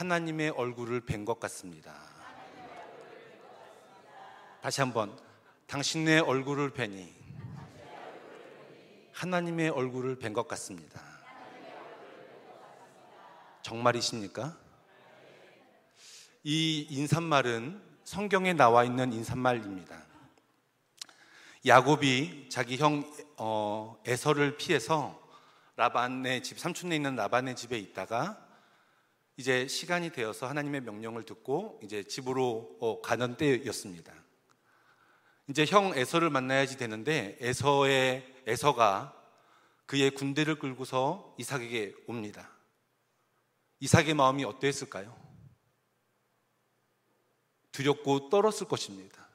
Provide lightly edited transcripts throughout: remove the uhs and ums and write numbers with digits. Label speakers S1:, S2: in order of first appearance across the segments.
S1: 하나님의 얼굴을 뵌 것 같습니다. 다시 한번, 당신의 얼굴을 뵈니 하나님의 얼굴을 뵌 것 같습니다. 정말이십니까? 이 인사말은 성경에 나와 있는 인사말입니다. 야곱이 자기 형 에서를 피해서 라반의 집, 삼촌네 있는 라반의 집에 있다가 이제 시간이 되어서 하나님의 명령을 듣고 이제 집으로 가는 때였습니다. 이제 형 에서를 만나야지 되는데 에서가 그의 군대를 끌고서 이삭에게 옵니다. 이삭의 마음이 어떠했을까요? 두렵고 떨었을 것입니다.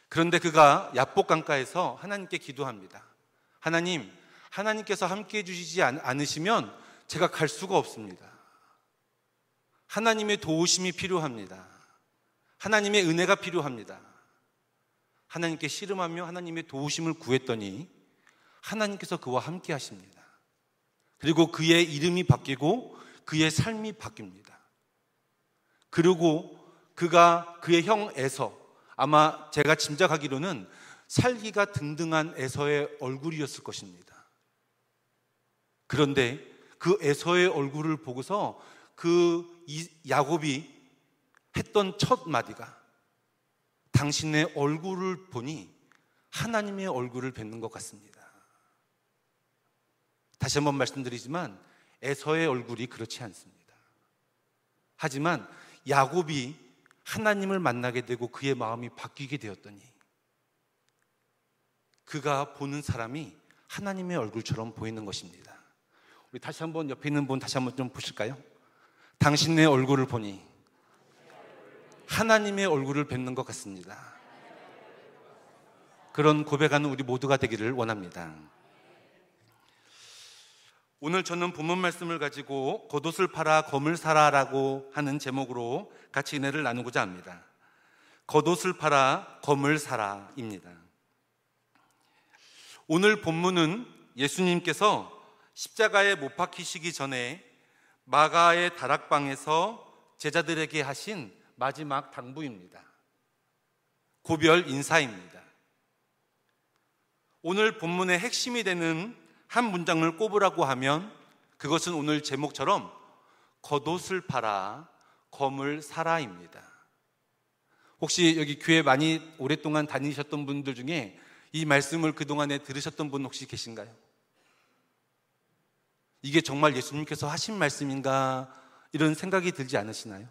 S1: 그런데 그가 야복 강가에서 하나님께 기도합니다. 하나님께서 함께 해주시지 않으시면 제가 갈 수가 없습니다. 하나님의 도우심이 필요합니다. 하나님의 은혜가 필요합니다. 하나님께 씨름하며 하나님의 도우심을 구했더니 하나님께서 그와 함께 하십니다. 그리고 그의 이름이 바뀌고 그의 삶이 바뀝니다. 그리고 그의 형 에서, 아마 제가 짐작하기로는 살기가 등등한 에서의 얼굴이었을 것입니다. 그런데 그 에서의 얼굴을 보고서 야곱이 했던 첫 마디가 당신의 얼굴을 보니 하나님의 얼굴을 뵙는 것 같습니다. 다시 한번 말씀드리지만 에서의 얼굴이 그렇지 않습니다. 하지만 야곱이 하나님을 만나게 되고 그의 마음이 바뀌게 되었더니 그가 보는 사람이 하나님의 얼굴처럼 보이는 것입니다. 우리 다시 한번 옆에 있는 분 다시 한번 좀 보실까요? 당신의 얼굴을 보니 하나님의 얼굴을 뵙는 것 같습니다. 그런 고백하는 우리 모두가 되기를 원합니다. 오늘 저는 본문 말씀을 가지고 겉옷을 팔아 검을 사라라고 하는 제목으로 같이 은혜를 나누고자 합니다. 겉옷을 팔아 검을 사라입니다. 오늘 본문은 예수님께서 십자가에 못 박히시기 전에 마가의 다락방에서 제자들에게 하신 마지막 당부입니다. 고별 인사입니다. 오늘 본문의 핵심이 되는 한 문장을 꼽으라고 하면 그것은 오늘 제목처럼 겉옷을 팔아 검을 사라입니다. 혹시 여기 교회 많이 오랫동안 다니셨던 분들 중에 이 말씀을 그동안에 들으셨던 분 혹시 계신가요? 이게 정말 예수님께서 하신 말씀인가 이런 생각이 들지 않으시나요?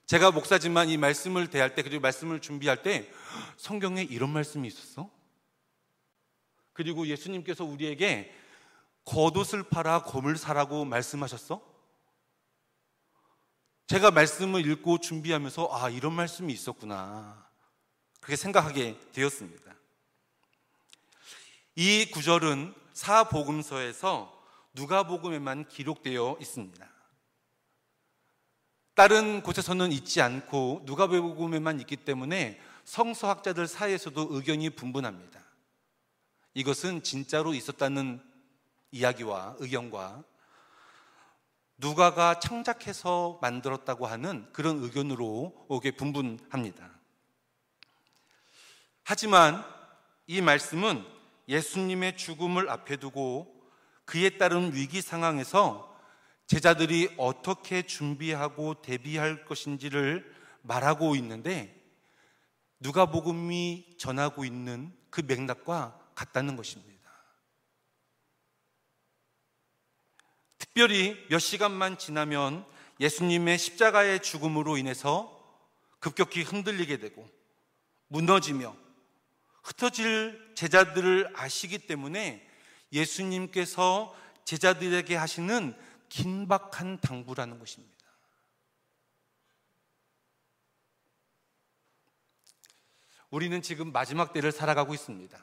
S1: 제가 목사지만 이 말씀을 대할 때, 그리고 말씀을 준비할 때 성경에 이런 말씀이 있었어? 그리고 예수님께서 우리에게 겉옷을 팔아 검을 사라고 말씀하셨어? 제가 말씀을 읽고 준비하면서 이런 말씀이 있었구나, 그렇게 생각하게 되었습니다. 이 구절은 사복음서에서 누가복음에만 기록되어 있습니다. 다른 곳에서는 있지 않고 누가복음에만 있기 때문에 성서학자들 사이에서도 의견이 분분합니다. 이것은 진짜로 있었다는 이야기와 의견과 누가가 창작해서 만들었다고 하는 그런 의견으로 오게 분분합니다. 하지만 이 말씀은 예수님의 죽음을 앞에 두고 그에 따른 위기 상황에서 제자들이 어떻게 준비하고 대비할 것인지를 말하고 있는데 누가복음이 전하고 있는 그 맥락과 같다는 것입니다. 특별히 몇 시간만 지나면 예수님의 십자가의 죽음으로 인해서 급격히 흔들리게 되고 무너지며 흩어질 제자들을 아시기 때문에 예수님께서 제자들에게 하시는 긴박한 당부라는 것입니다. 우리는 지금 마지막 때를 살아가고 있습니다.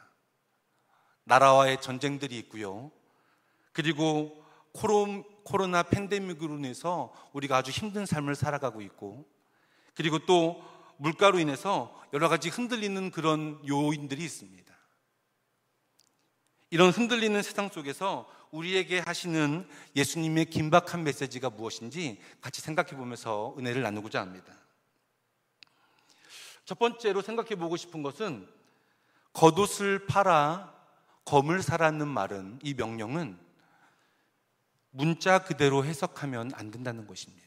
S1: 나라와의 전쟁들이 있고요. 그리고 코로나 팬데믹으로 인해서 우리가 아주 힘든 삶을 살아가고 있고, 그리고 또 물가로 인해서 여러 가지 흔들리는 그런 요인들이 있습니다. 이런 흔들리는 세상 속에서 우리에게 하시는 예수님의 긴박한 메시지가 무엇인지 같이 생각해 보면서 은혜를 나누고자 합니다. 첫 번째로 생각해 보고 싶은 것은 겉옷을 팔아 검을 사라는 말은, 이 명령은 문자 그대로 해석하면 안 된다는 것입니다.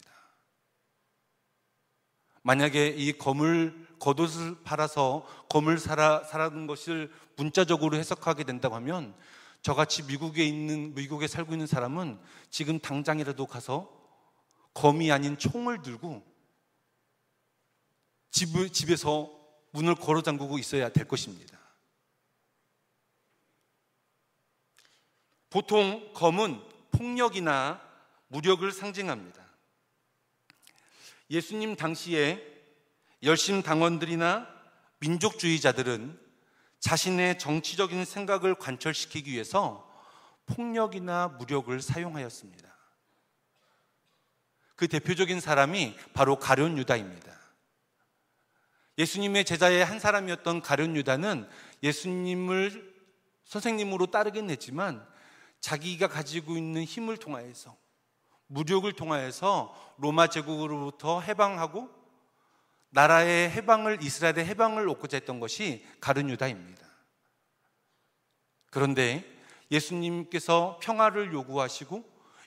S1: 만약에 이 겉옷을 팔아서 검을 사라는 것을 문자적으로 해석하게 된다고 하면 저같이 미국에 살고 있는 사람은 지금 당장이라도 가서 검이 아닌 총을 들고 집에서 문을 걸어 잠그고 있어야 될 것입니다. 보통 검은 폭력이나 무력을 상징합니다. 예수님 당시에 열심당원들이나 민족주의자들은 자신의 정치적인 생각을 관철시키기 위해서 폭력이나 무력을 사용하였습니다. 그 대표적인 사람이 바로 가룟 유다입니다. 예수님의 제자의 한 사람이었던 가룟 유다는 예수님을 선생님으로 따르긴 했지만 자기가 가지고 있는 힘을 통하여서, 무력을 통하여서 로마 제국으로부터 해방하고 나라의 해방을, 이스라엘의 해방을 얻고자 했던 것이 가룟 유다입니다. 그런데 예수님께서 평화를 요구하시고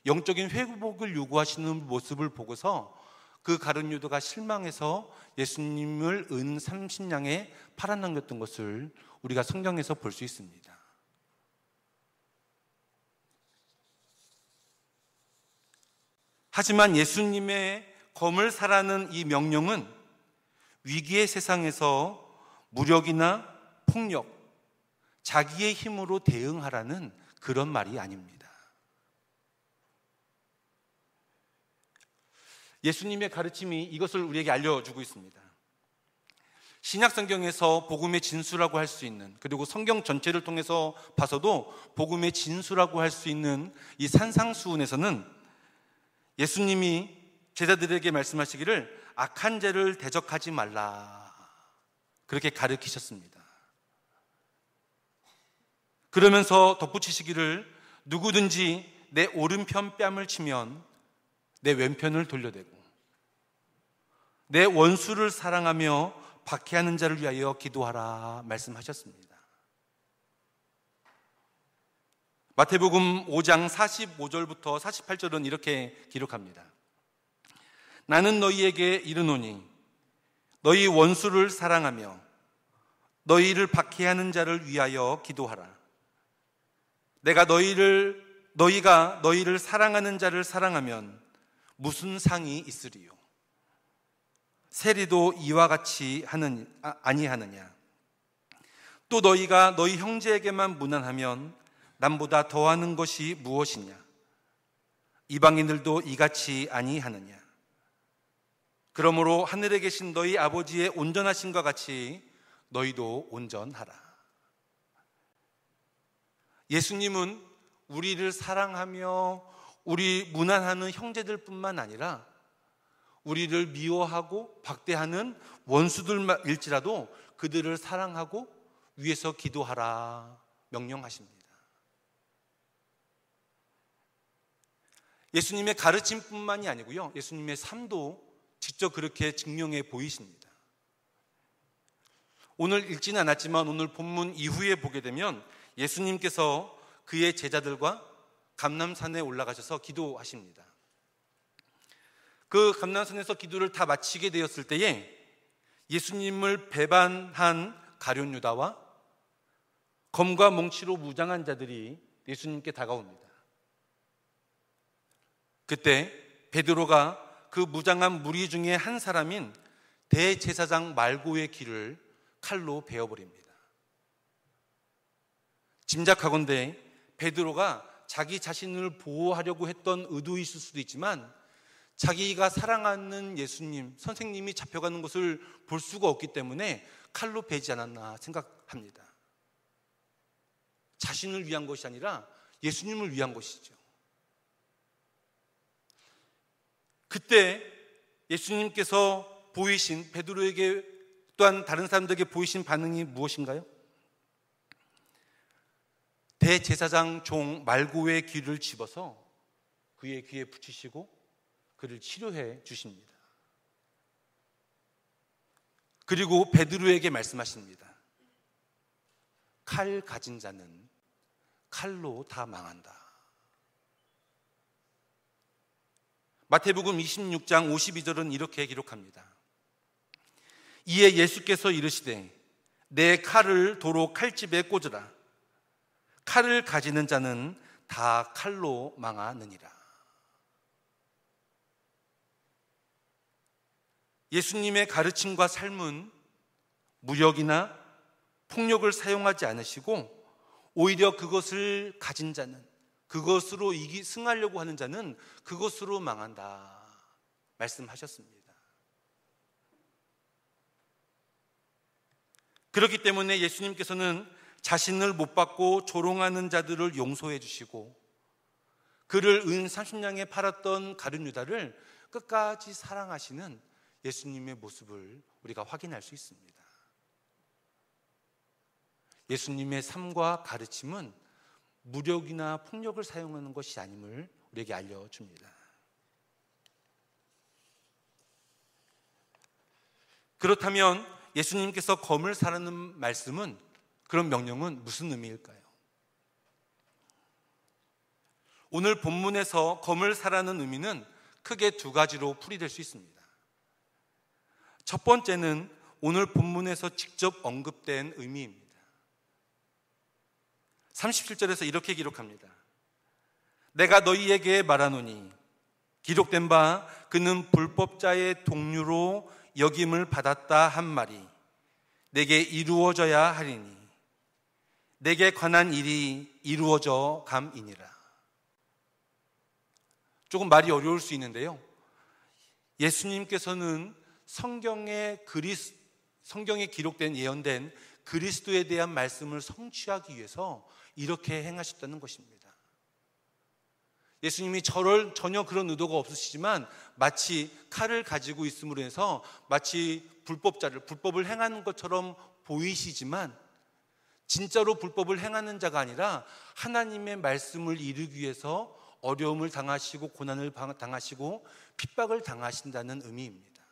S1: 영적인 회복을 요구하시는 모습을 보고서 그 가룟 유다가 실망해서 예수님을 은 30냥에 팔아넘겼던 것을 우리가 성경에서 볼 수 있습니다. 하지만 예수님의 검을 사라는 이 명령은 위기의 세상에서 무력이나 폭력, 자기의 힘으로 대응하라는 그런 말이 아닙니다. 예수님의 가르침이 이것을 우리에게 알려주고 있습니다. 신약 성경에서 복음의 진수라고 할 수 있는, 그리고 성경 전체를 통해서 봐서도 복음의 진수라고 할 수 있는 이 산상수훈에서는 예수님이 제자들에게 말씀하시기를 악한 죄를 대적하지 말라, 그렇게 가르치셨습니다. 그러면서 덧붙이시기를 누구든지 내 오른편 뺨을 치면 내 왼편을 돌려대고 내 원수를 사랑하며 박해하는 자를 위하여 기도하라 말씀하셨습니다. 마태복음 5장 45절부터 48절은 이렇게 기록합니다. 나는 너희에게 이르노니 너희 원수를 사랑하며 너희를 박해하는 자를 위하여 기도하라. 내가 너희가 너희를 사랑하는 자를 사랑하면 무슨 상이 있으리요? 세리도 이와 같이 아니하느냐? 또 너희가 너희 형제에게만 무난하면 남보다 더하는 것이 무엇이냐? 이방인들도 이같이 아니하느냐? 그러므로 하늘에 계신 너희 아버지의 온전하심과 같이 너희도 온전하라. 예수님은 우리를 사랑하며 우리 무난하는 형제들뿐만 아니라 우리를 미워하고 박대하는 원수들일지라도 그들을 사랑하고 위해서 기도하라 명령하십니다. 예수님의 가르침뿐만이 아니고요, 예수님의 삶도 직접 그렇게 증명해 보이십니다. 오늘 읽지는 않았지만 오늘 본문 이후에 보게 되면 예수님께서 그의 제자들과 감람산에 올라가셔서 기도하십니다. 그 감람산에서 기도를 다 마치게 되었을 때에 예수님을 배반한 가룟 유다와 검과 몽치로 무장한 자들이 예수님께 다가옵니다. 그때 베드로가 그 무장한 무리 중에 한 사람인 대제사장 말고의 귀를 칼로 베어버립니다. 짐작하건대 베드로가 자기 자신을 보호하려고 했던 의도있을 수도 있지만 자기가 사랑하는 예수님, 선생님이 잡혀가는 것을 볼 수가 없기 때문에 칼로 베지 않았나 생각합니다. 자신을 위한 것이 아니라 예수님을 위한 것이죠. 그때 예수님께서 보이신, 베드로에게 또한 다른 사람들에게 보이신 반응이 무엇인가요? 대제사장 종 말고의 귀를 집어서 그의 귀에 붙이시고 그를 치료해 주십니다. 그리고 베드로에게 말씀하십니다. 칼 가진 자는 칼로 다 망한다. 마태복음 26장 52절은 이렇게 기록합니다. 이에 예수께서 이르시되 내 칼을 도로 칼집에 꽂으라. 칼을 가지는 자는 다 칼로 망하느니라. 예수님의 가르침과 삶은 무력이나 폭력을 사용하지 않으시고 오히려 그것을 가진 자는, 그것으로 승하려고 하는 자는 그것으로 망한다 말씀하셨습니다. 그렇기 때문에 예수님께서는 자신을 못 받고 조롱하는 자들을 용서해 주시고 그를 은 30냥에 팔았던 가룟 유다를 끝까지 사랑하시는 예수님의 모습을 우리가 확인할 수 있습니다. 예수님의 삶과 가르침은 무력이나 폭력을 사용하는 것이 아님을 우리에게 알려줍니다. 그렇다면 예수님께서 검을 사라는 말씀은, 그런 명령은 무슨 의미일까요? 오늘 본문에서 검을 사라는 의미는 크게 두 가지로 풀이될 수 있습니다. 첫 번째는 오늘 본문에서 직접 언급된 의미입니다. 37절에서 이렇게 기록합니다. 내가 너희에게 말하노니 기록된 바 그는 불법자의 동류로 여김을 받았다 한 말이 내게 이루어져야 하리니 내게 관한 일이 이루어져 감이니라. 조금 말이 어려울 수 있는데요, 예수님께서는 성경에 기록된 예언된 그리스도에 대한 말씀을 성취하기 위해서 이렇게 행하셨다는 것입니다. 예수님이 전혀 그런 의도가 없으시지만 마치 칼을 가지고 있음으로 해서 마치 불법을 행하는 것처럼 보이시지만 진짜로 불법을 행하는 자가 아니라 하나님의 말씀을 이루기 위해서 어려움을 당하시고 고난을 당하시고 핍박을 당하신다는 의미입니다.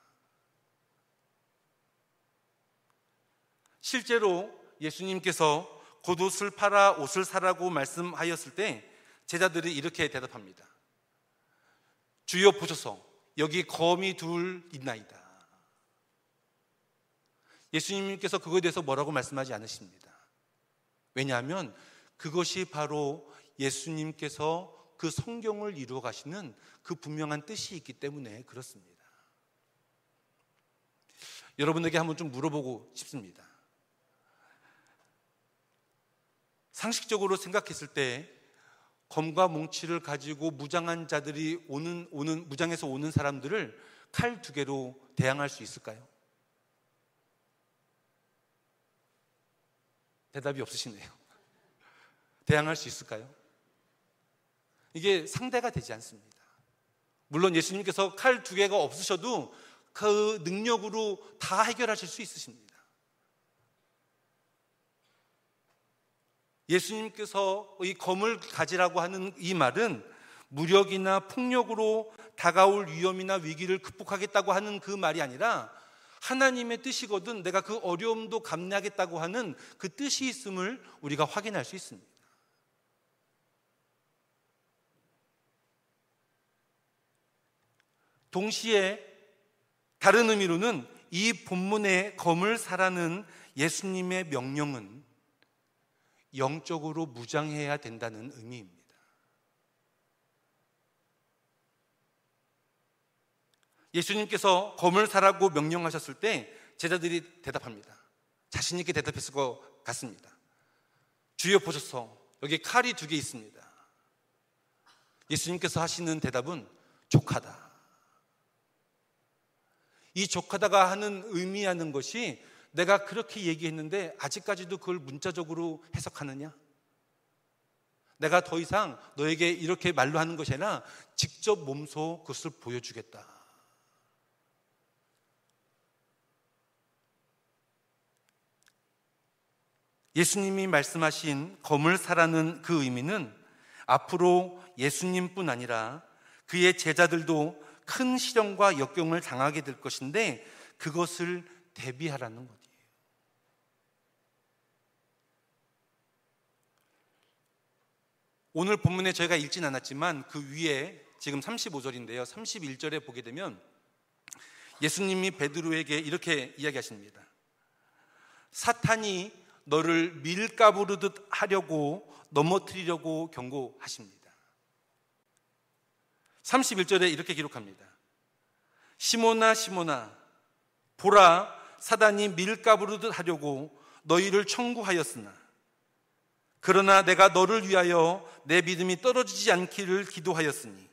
S1: 실제로 예수님께서 겉옷을 팔아 옷을 사라고 말씀하였을 때 제자들이 이렇게 대답합니다. 주여 보소서, 여기 검이 둘 있나이다. 예수님께서 그거에 대해서 뭐라고 말씀하지 않으십니다. 왜냐하면 그것이 바로 예수님께서 그 성경을 이루어 가시는 그 분명한 뜻이 있기 때문에 그렇습니다. 여러분에게 한번 좀 물어보고 싶습니다. 상식적으로 생각했을 때 검과 몽치를 가지고 무장한 자들이 무장해서 오는 사람들을 칼 두 개로 대항할 수 있을까요? 대답이 없으시네요. 대항할 수 있을까요? 이게 상대가 되지 않습니다. 물론 예수님께서 칼 두 개가 없으셔도 그 능력으로 다 해결하실 수 있으십니다. 예수님께서 이 검을 가지라고 하는 이 말은 무력이나 폭력으로 다가올 위험이나 위기를 극복하겠다고 하는 그 말이 아니라 하나님의 뜻이거든 내가 그 어려움도 감내하겠다고 하는 그 뜻이 있음을 우리가 확인할 수 있습니다. 동시에 다른 의미로는 이 본문의 검을 사라는 예수님의 명령은 영적으로 무장해야 된다는 의미입니다. 예수님께서 검을 사라고 명령하셨을 때 제자들이 대답합니다. 자신 있게 대답했을 것 같습니다. 주여 보소서, 여기 칼이 두 개 있습니다. 예수님께서 하시는 대답은 족하다. 이 족하다가 하는 의미하는 것이 내가 그렇게 얘기했는데 아직까지도 그걸 문자적으로 해석하느냐? 내가 더 이상 너에게 이렇게 말로 하는 것이 아니라 직접 몸소 그것을 보여주겠다. 예수님이 말씀하신 검을 사라는 그 의미는 앞으로 예수님뿐 아니라 그의 제자들도 큰 시련과 역경을 당하게 될 것인데 그것을 대비하라는 거예요. 오늘 본문에 저희가 읽진 않았지만 그 위에 지금 35절인데요. 31절에 보게 되면 예수님이 베드로에게 이렇게 이야기하십니다. 사탄이 너를 밀가부르듯 하려고 넘어뜨리려고 경고하십니다. 31절에 이렇게 기록합니다. 시몬아 시몬아 보라 사단이 밀가부르듯 하려고 너희를 청구하였으나 그러나 내가 너를 위하여 내 믿음이 떨어지지 않기를 기도하였으니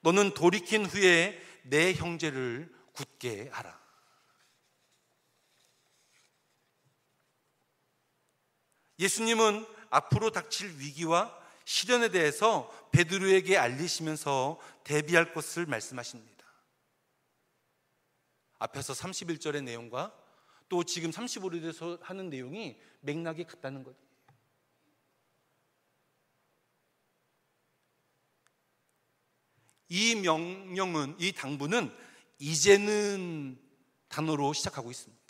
S1: 너는 돌이킨 후에 내 형제를 굳게 하라. 예수님은 앞으로 닥칠 위기와 시련에 대해서 베드로에게 알리시면서 대비할 것을 말씀하십니다. 앞에서 31절의 내용과 또 지금 35절에서 하는 내용이 맥락이 같다는 거죠. 이 명령은, 이 당부는 이제는 단어로 시작하고 있습니다.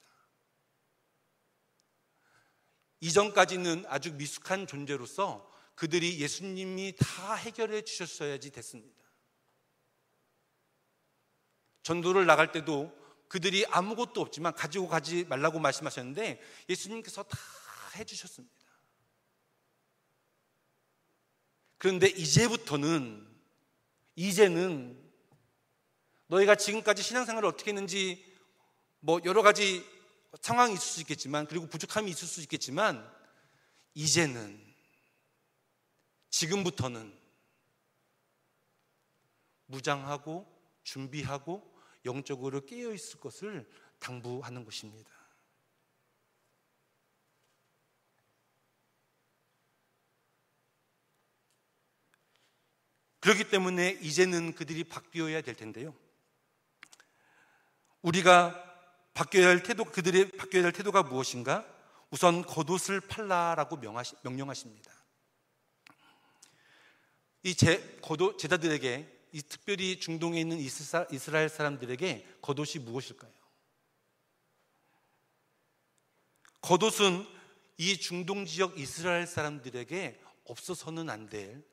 S1: 이전까지는 아주 미숙한 존재로서 그들이 예수님이 다 해결해 주셨어야지 됐습니다. 전도를 나갈 때도 그들이 아무것도 없지만 가지고 가지 말라고 말씀하셨는데 예수님께서 다 해주셨습니다. 그런데 이제는 너희가 지금까지 신앙생활을 어떻게 했는지 뭐 여러 가지 상황이 있을 수 있겠지만 그리고 부족함이 있을 수 있겠지만 지금부터는 무장하고 준비하고 영적으로 깨어 있을 것을 당부하는 것입니다. 그렇기 때문에 이제는 그들이 바뀌어야 될 텐데요. 우리가 그들이 바뀌어야 할 태도가 무엇인가? 우선 겉옷을 팔라라고 명령하십니다. 이 제자들에게, 이 특별히 중동에 있는 이스라엘 사람들에게 겉옷이 무엇일까요? 겉옷은 이 중동 지역 이스라엘 사람들에게 없어서는 안 될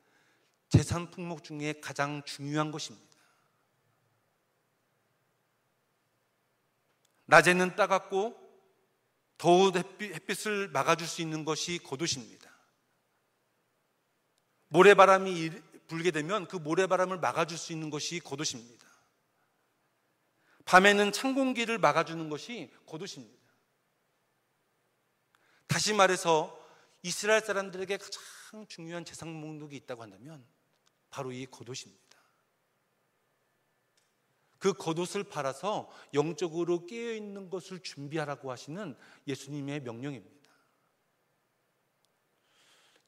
S1: 재산 품목 중에 가장 중요한 것입니다. 낮에는 따갑고 더운 햇빛을 막아줄 수 있는 것이 겉옷입니다. 모래바람이 불게 되면 그 모래바람을 막아줄 수 있는 것이 겉옷입니다. 밤에는 찬 공기를 막아주는 것이 겉옷입니다. 다시 말해서 이스라엘 사람들에게 가장 중요한 재산 목록이 있다고 한다면 바로 이 겉옷입니다. 그 겉옷을 팔아서 영적으로 깨어있는 것을 준비하라고 하시는 예수님의 명령입니다.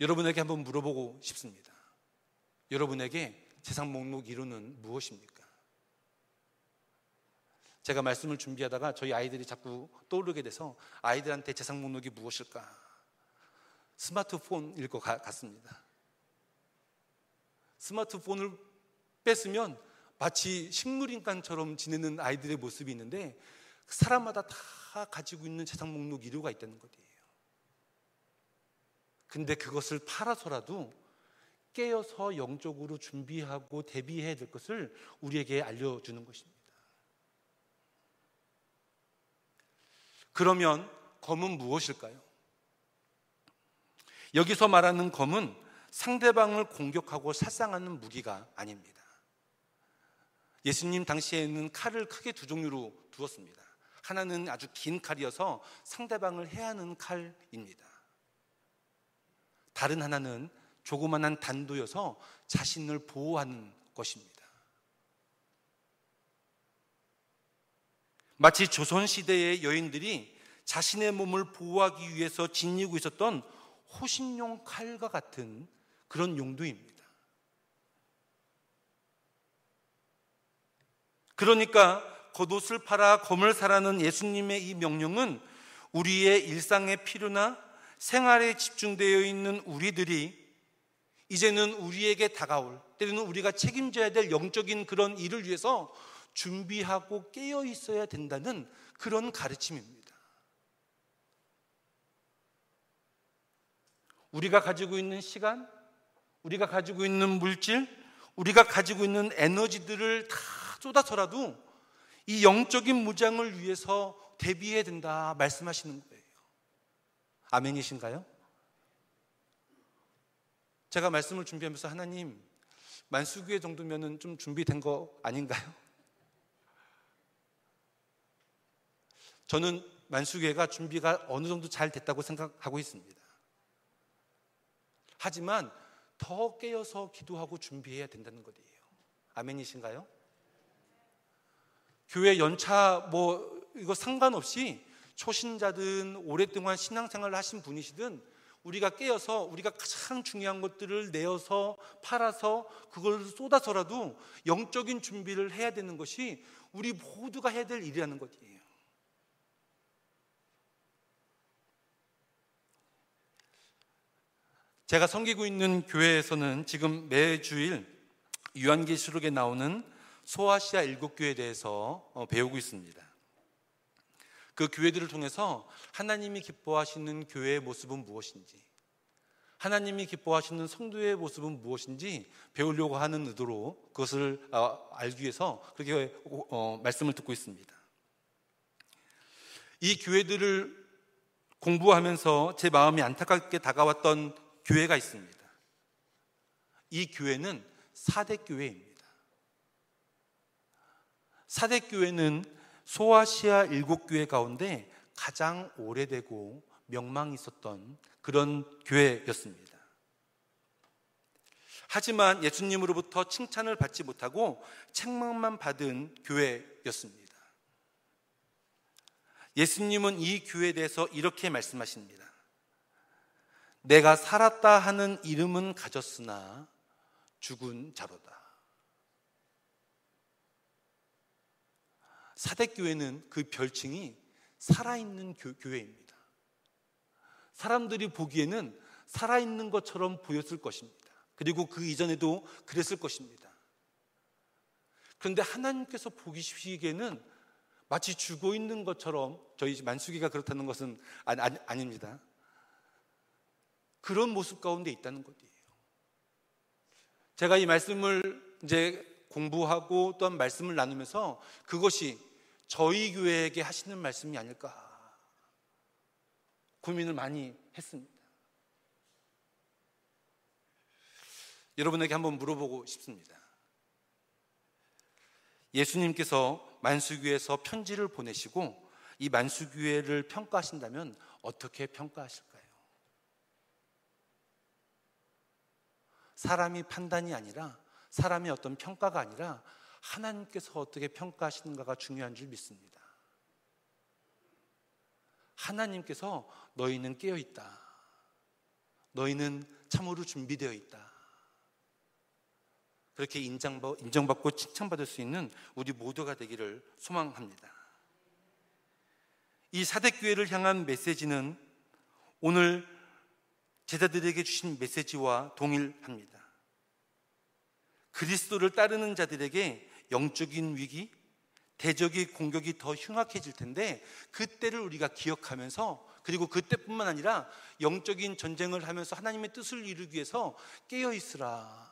S1: 여러분에게 한번 물어보고 싶습니다. 여러분에게 재산 목록 1호는 무엇입니까? 제가 말씀을 준비하다가 저희 아이들이 자꾸 떠오르게 돼서 아이들한테 재산 목록이 무엇일까? 스마트폰일 것 같습니다. 스마트폰을 뺐으면 마치 식물인간처럼 지내는 아이들의 모습이 있는데 사람마다 다 가지고 있는 재산 목록 1호가 있다는 거예요. 근데 그것을 팔아서라도 깨어서 영적으로 준비하고 대비해야 될 것을 우리에게 알려주는 것입니다. 그러면 검은 무엇일까요? 여기서 말하는 검은 상대방을 공격하고 살상하는 무기가 아닙니다. 예수님 당시에는 칼을 크게 두 종류로 두었습니다. 하나는 아주 긴 칼이어서 상대방을 해하는 칼입니다. 다른 하나는 조그만한 단도여서 자신을 보호하는 것입니다. 마치 조선시대의 여인들이 자신의 몸을 보호하기 위해서 지니고 있었던 호신용 칼과 같은 그런 용도입니다. 그러니까 겉옷을 팔아 검을 사라는 예수님의 이 명령은 우리의 일상의 필요나 생활에 집중되어 있는 우리들이 이제는 우리에게 다가올, 때로는 우리가 책임져야 될 영적인 그런 일을 위해서 준비하고 깨어 있어야 된다는 그런 가르침입니다. 우리가 가지고 있는 시간, 우리가 가지고 있는 물질, 우리가 가지고 있는 에너지들을 다 쏟아서라도 이 영적인 무장을 위해서 대비해야 된다 말씀하시는 거예요. 아멘이신가요? 제가 말씀을 준비하면서 하나님, 만수교회 정도면 좀 준비된 거 아닌가요? 저는 만수교회가 준비가 어느 정도 잘 됐다고 생각하고 있습니다. 하지만 더 깨어서 기도하고 준비해야 된다는 거예요. 아멘이신가요? 교회 연차 이거 상관없이 초신자든 오랫동안 신앙생활을 하신 분이시든 우리가 깨어서 우리가 가장 중요한 것들을 내어서 팔아서 그걸 쏟아서라도 영적인 준비를 해야 되는 것이 우리 모두가 해야 될 일이라는 것이에요. 제가 섬기고 있는 교회에서는 지금 매주일 요한계시록에 나오는 소아시아 7교회에 대해서 배우고 있습니다. 그 교회들을 통해서 하나님이 기뻐하시는 교회의 모습은 무엇인지, 하나님이 기뻐하시는 성도의 모습은 무엇인지 배우려고 하는 의도로 그것을 알기 위해서 그렇게 말씀을 듣고 있습니다. 이 교회들을 공부하면서 제 마음이 안타깝게 다가왔던 교회가 있습니다. 이 교회는 사대교회입니다. 사대교회는 소아시아 7교회 가운데 가장 오래되고 명망이 있었던 그런 교회였습니다. 하지만 예수님으로부터 칭찬을 받지 못하고 책망만 받은 교회였습니다. 예수님은 이 교회에 대해서 이렇게 말씀하십니다. 내가 살았다 하는 이름은 가졌으나 죽은 자로다. 사대교회는 그 별칭이 살아있는 교회입니다. 사람들이 보기에는 살아있는 것처럼 보였을 것입니다. 그리고 그 이전에도 그랬을 것입니다. 그런데 하나님께서 보시기에는 마치 죽어 있는 것처럼, 저희 만수기가 그렇다는 것은 아닙니다. 그런 모습 가운데 있다는 것이에요. 제가 이 말씀을 이제 공부하고 또한 말씀을 나누면서 그것이 저희 교회에게 하시는 말씀이 아닐까 고민을 많이 했습니다. 여러분에게 한번 물어보고 싶습니다. 예수님께서 만수교회에서 편지를 보내시고 이 만수교회를 평가하신다면 어떻게 평가하실까요? 사람이 판단이 아니라, 사람의 어떤 평가가 아니라 하나님께서 어떻게 평가하시는가가 중요한 줄 믿습니다. 하나님께서 너희는 깨어있다, 너희는 참으로 준비되어 있다, 그렇게 인정받고 칭찬받을 수 있는 우리 모두가 되기를 소망합니다. 이 사대교회를 향한 메시지는 오늘 제자들에게 주신 메시지와 동일합니다. 그리스도를 따르는 자들에게 영적인 위기, 대적의 공격이 더 흉악해질 텐데 그때를 우리가 기억하면서, 그리고 그때뿐만 아니라 영적인 전쟁을 하면서 하나님의 뜻을 이루기 위해서 깨어있으라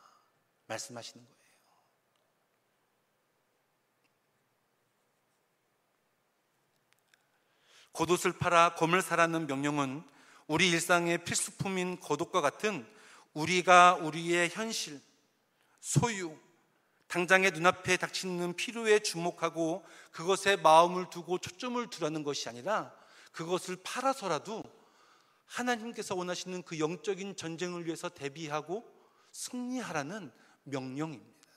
S1: 말씀하시는 거예요. 겉옷을 팔아 검을 사라는 명령은 우리 일상의 필수품인 겉옷과 같은 우리가 우리의 현실, 소유, 당장의 눈앞에 닥치는 필요에 주목하고 그것에 마음을 두고 초점을 두라는 것이 아니라 그것을 팔아서라도 하나님께서 원하시는 그 영적인 전쟁을 위해서 대비하고 승리하라는 명령입니다.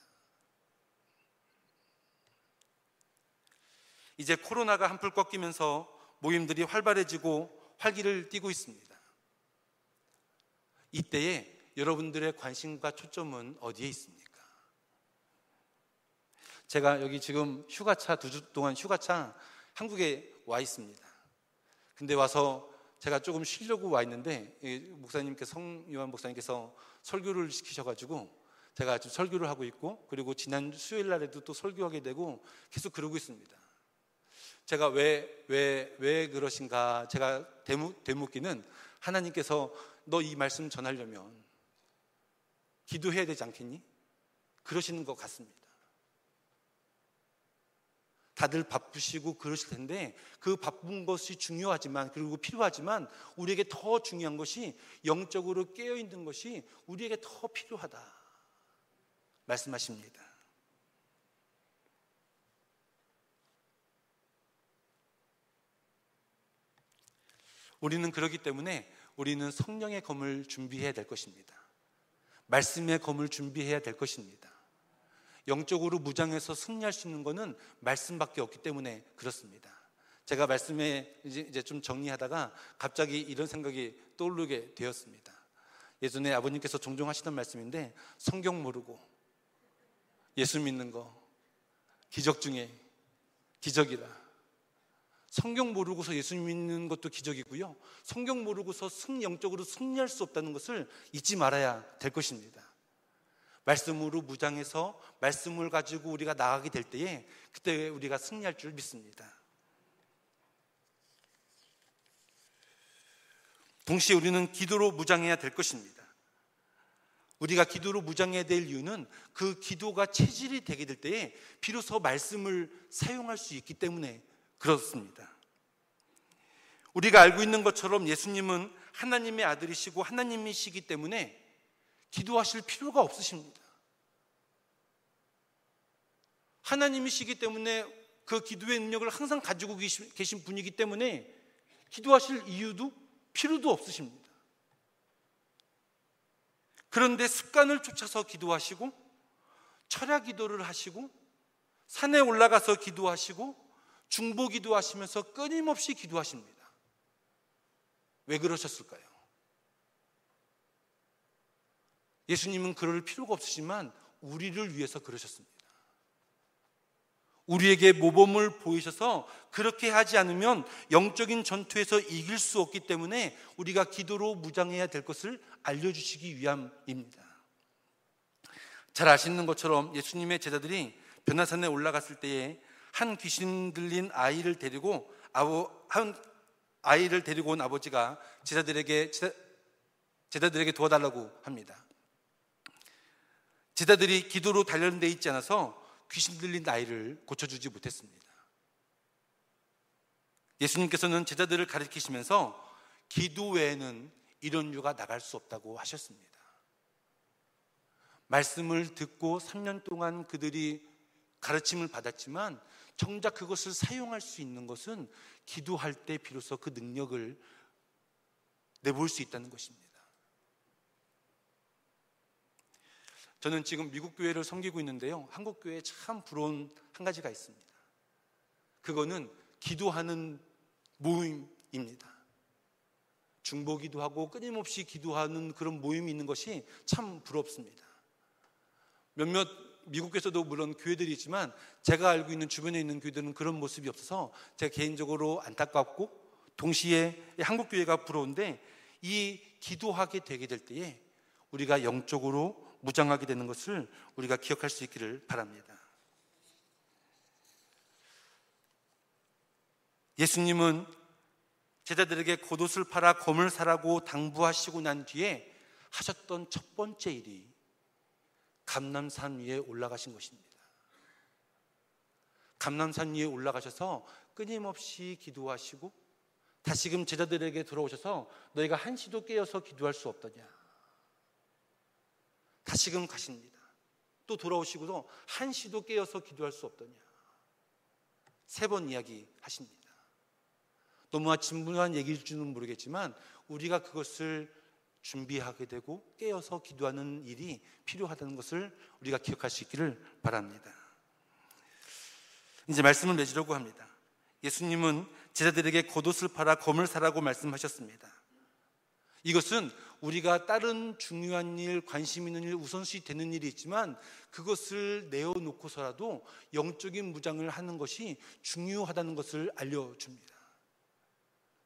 S1: 이제 코로나가 한풀 꺾이면서 모임들이 활발해지고 활기를 띠고 있습니다. 이때에 여러분들의 관심과 초점은 어디에 있습니까? 제가 여기 지금 휴가차 2주 동안 휴가차 한국에 와 있습니다. 근데 와서 제가 조금 쉬려고 와 있는데 성요한 목사님께서 설교를 시키셔가지고 제가 지금 설교를 하고 있고, 그리고 지난 수요일 날에도 또 설교하게 되고 계속 그러고 있습니다. 제가 왜 그러신가, 제가 되묻기는 하나님께서 너 이 말씀 전하려면 기도해야 되지 않겠니? 그러시는 것 같습니다. 다들 바쁘시고 그러실 텐데 그 바쁜 것이 중요하지만, 그리고 필요하지만, 우리에게 더 중요한 것이 영적으로 깨어있는 것이 우리에게 더 필요하다 말씀하십니다. 우리는 그렇기 때문에 우리는 성령의 검을 준비해야 될 것입니다. 말씀의 검을 준비해야 될 것입니다. 영적으로 무장해서 승리할 수 있는 것은 말씀밖에 없기 때문에 그렇습니다. 제가 말씀에 이제 좀 정리하다가 갑자기 이런 생각이 떠오르게 되었습니다. 예전에 아버님께서 종종 하시던 말씀인데, 성경 모르고 예수 믿는 거 기적 중에 기적이라. 성경 모르고서 예수 믿는 것도 기적이고요, 성경 모르고서 영적으로 승리할 수 없다는 것을 잊지 말아야 될 것입니다. 말씀으로 무장해서 말씀을 가지고 우리가 나가게 될 때에 그때 우리가 승리할 줄 믿습니다. 동시에 우리는 기도로 무장해야 될 것입니다. 우리가 기도로 무장해야 될 이유는 그 기도가 체질이 되게 될 때에 비로소 말씀을 사용할 수 있기 때문에 그렇습니다. 우리가 알고 있는 것처럼 예수님은 하나님의 아들이시고 하나님이시기 때문에 기도하실 필요가 없으십니다. 하나님이시기 때문에 그 기도의 능력을 항상 가지고 계신 분이기 때문에 기도하실 이유도 필요도 없으십니다. 그런데 습관을 쫓아서 기도하시고, 철야 기도를 하시고, 산에 올라가서 기도하시고, 중보 기도하시면서 끊임없이 기도하십니다. 왜 그러셨을까요? 예수님은 그럴 필요가 없으시지만 우리를 위해서 그러셨습니다. 우리에게 모범을 보이셔서 그렇게 하지 않으면 영적인 전투에서 이길 수 없기 때문에 우리가 기도로 무장해야 될 것을 알려주시기 위함입니다. 잘 아시는 것처럼 예수님의 제자들이 변화산에 올라갔을 때에 한 귀신 들린 아이를 데리고 온 아버지가 제자들에게 도와달라고 합니다. 제자들이 기도로 단련되어 있지 않아서 귀신 들린 아이를 고쳐주지 못했습니다. 예수님께서는 제자들을 가르치시면서 기도 외에는 이런 유가 나갈 수 없다고 하셨습니다. 말씀을 듣고 3년 동안 그들이 가르침을 받았지만 정작 그것을 사용할 수 있는 것은 기도할 때 비로소 그 능력을 내볼 수 있다는 것입니다. 저는 지금 미국 교회를 섬기고 있는데요, 한국 교회에 참 부러운 한 가지가 있습니다. 그거는 기도하는 모임입니다. 중보 기도하고 끊임없이 기도하는 그런 모임이 있는 것이 참 부럽습니다. 몇몇 미국에서도 물론 교회들이 있지만 제가 알고 있는 주변에 있는 교회들은 그런 모습이 없어서 제가 개인적으로 안타깝고 동시에 한국 교회가 부러운데, 이 기도하게 되게 될 때에 우리가 영적으로 무장하게 되는 것을 우리가 기억할 수 있기를 바랍니다. 예수님은 제자들에게 겉옷을 팔아 검을 사라고 당부하시고 난 뒤에 하셨던 첫 번째 일이 감람산 위에 올라가신 것입니다. 감람산 위에 올라가셔서 끊임없이 기도하시고 다시금 제자들에게 돌아오셔서 너희가 한시도 깨어서 기도할 수 없더냐. 다시금 가십니다. 또 돌아오시고도 한시도 깨어서 기도할 수 없더냐. 3번 이야기하십니다. 너무나 진부한 얘기일지는 모르겠지만 우리가 그것을 준비하게 되고 깨어서 기도하는 일이 필요하다는 것을 우리가 기억할 수 있기를 바랍니다. 이제 말씀을 맺으려고 합니다. 예수님은 제자들에게 겉옷을 팔아 검을 사라고 말씀하셨습니다. 이것은 우리가 다른 중요한 일, 관심 있는 일, 우선시 되는 일이 있지만 그것을 내어놓고서라도 영적인 무장을 하는 것이 중요하다는 것을 알려줍니다.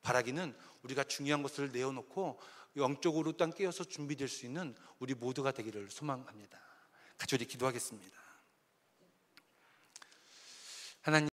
S1: 바라기는 우리가 중요한 것을 내어놓고 영적으로 땅 깨어서 준비될 수 있는 우리 모두가 되기를 소망합니다. 같이 우리 기도하겠습니다. 하나님,